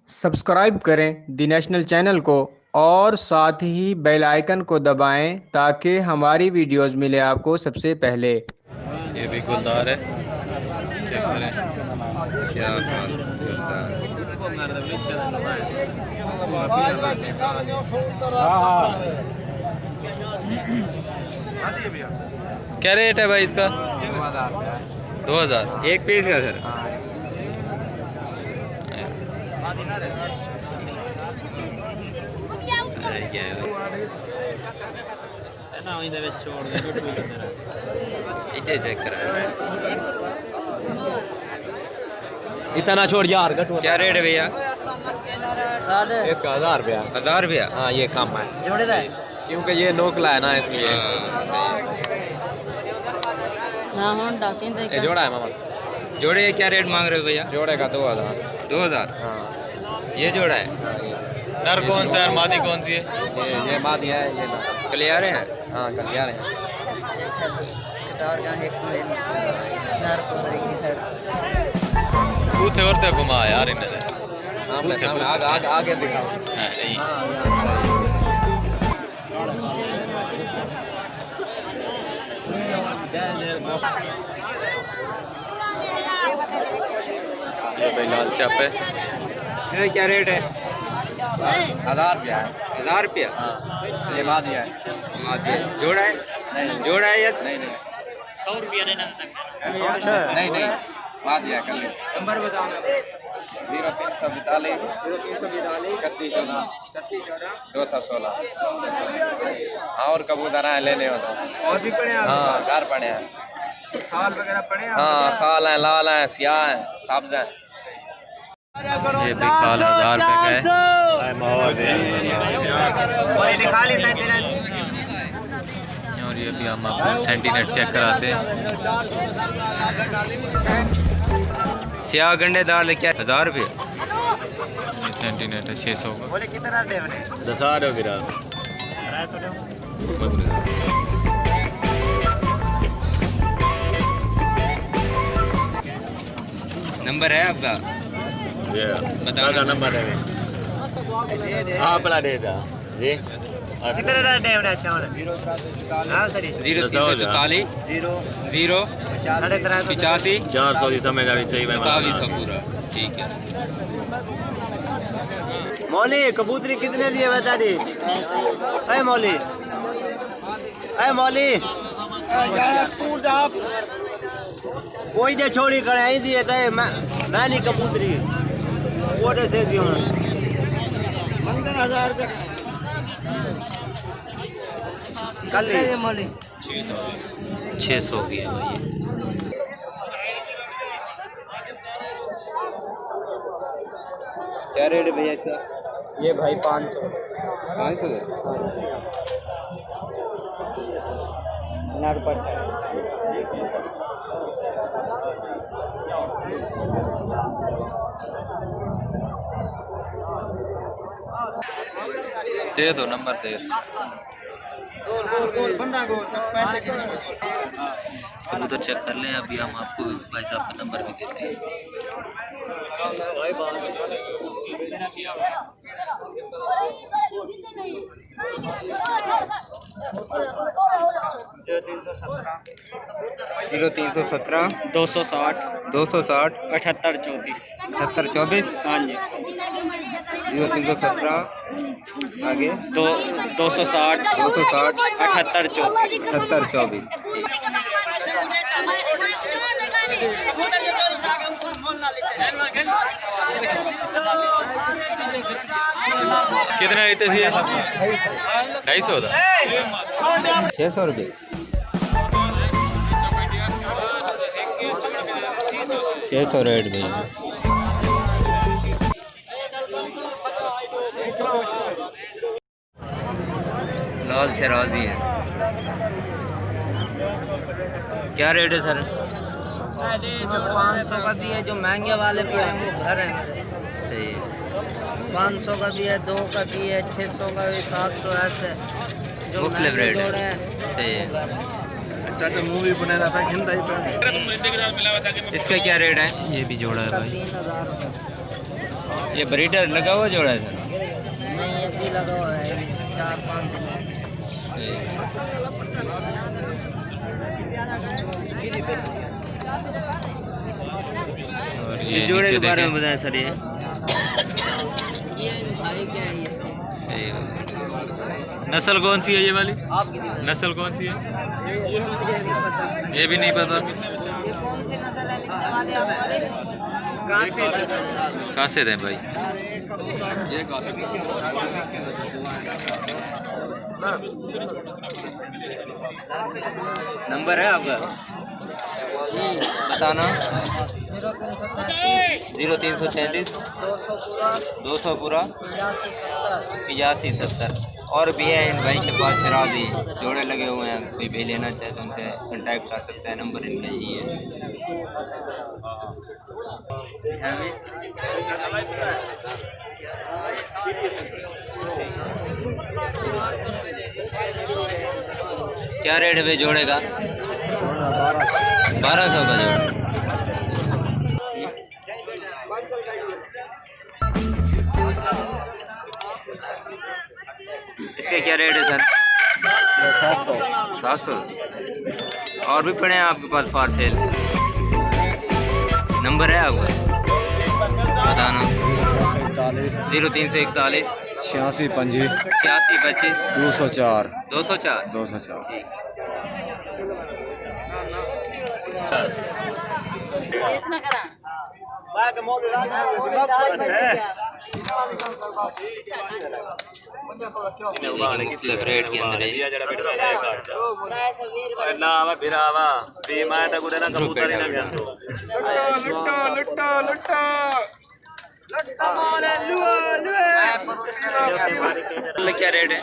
Subscribe करें दी national channel को और साथ ही बेल आइकन को दबाएं ताकि हमारी वीडियोस मिले आपको सबसे पहले। ये भी गुलदार है, चेक करें क्या हाल गुलदार। क्या रेट है भाई इसका? 2000 एक पीस का सर। इतना छोड़ यार। क्या रेट है भैया इसका 1000 रुपया। 1000 रुपया? हाँ ये कम है क्योंकि ये नोकला है ना इसलिए। ये जोड़ा है मामा। जोड़े क्या रेट मांग रहे हो भैया? जोड़े का 2000। 2000? हाँ ये जोड़ा है। नर कौन सा है, मादी कौन सी है? ये मादी है, ये कलियारे हैं। हाँ कलियारे हैं। थे और ते घुमा यार इन्हें सामने सामने आगे दिखाओ। ये भाई लाल चाप है। ये क्या रेट है? 1000 रुपया है। 1000 रुपया? हाँ ये मादी है। जोड़ा है? नहीं जोड़ा है या नहीं 100 रुपया देना। नहीं नहीं मादी है। कल नंबर बताओ ना। 0342 3114 216। और कबूतर हैं लेने हो तो। और भी पड़े हैं? हाँ घर पड़े हैं। खाल वगैरह पड़े हैं? हाँ खाल हैं, लाल हैं, सियाह हैं, सब्ज हैं। ये भी खाल 1000 रुपये का है। और ये भी हम आपको सेंटीनेट चेक कराते हैं। सियाह गंडेदार क्या 1000 रुपये? ये सेंटीनेट है 600 का। 10,000 हो गिरा। नंबर है आपका? बताओ नंबर है। हाँ अपना दे दा जी। 0344 0 85 400 की समझदारी चाहिए 27 पूरा। ठीक है। मौली कबूतरी कितने दिए बता दी? अरे मौली, अरे मौली कोई ने छोड़ी कर आई दिए थे। मैं नहीं कबूतरी वो से दी 15,000 रुपये कल मौली 600 की है भाई। क्या रेट है भैया इसका? ये भाई 500। 500 दे दो, नंबर दे। कबूतर चेक कर लें। अभी हम आपको भाई साहब का नंबर भी देते हैं। 0317 260 260 78 78 24। हाँ जी 0317 आगे 260 260 78 78 24। कितना लेते थे? 250 था। 600 रुपये। 600 रेट भैया। लाल शराजी है। क्या रेट है सर? 500 का दिए। जो महंगे वाले भी हैं वो घर हैं मेरे। सही है। 500 का दिया, 2 का दिया, 600 का भी, 700 ऐसे जो मुख्तलिफ रेट है। जोड़े हैं। सही है। अच्छा मूवी बनाया था हिंदी पे। इसका क्या रेट है? ये भी जोड़ा है भाई। 3000 ये ब्रीडर लगा हुआ जोड़ा है सर? नहीं ये भी लगा हुआ है 4-5 दिन। और इस जोड़े नीचे के बारे में देखें। बताएं सर। ये भाई क्या है ये सही है। नस्ल कौन सी है ये वाली? आपकी दीवार नस्ल कौन सी है? ये मुझे नहीं पता। ये भी नहीं पता। ये कौन सी नस्ल है लिखने वाले आप वाले? कासिद। कासिद है भाई। नंबर है आपका? बताना। 0333 200 पूरा 85 70। और भी है इन भाई के पास शराबी जोड़े लगे हुए हैं, कोई भी लेना चाहे तो उनसे कांटेक्ट कर सकता है। नंबर इनका यही है। क्या रेट है भाई जोड़े का? 1200 का जोड़ा। इसके क्या रेट है सर? 700। और भी पड़े हैं आपके पास फॉर सेल? नंबर है आपका? बताना। 0341 86 25 86 25 204 204। 204। मुख्तलिफ रेट के अंदर है। ना मैं फिरावा भी मैं तो गुरे ना कबूतर ही ना जानतो। क्या रेट है?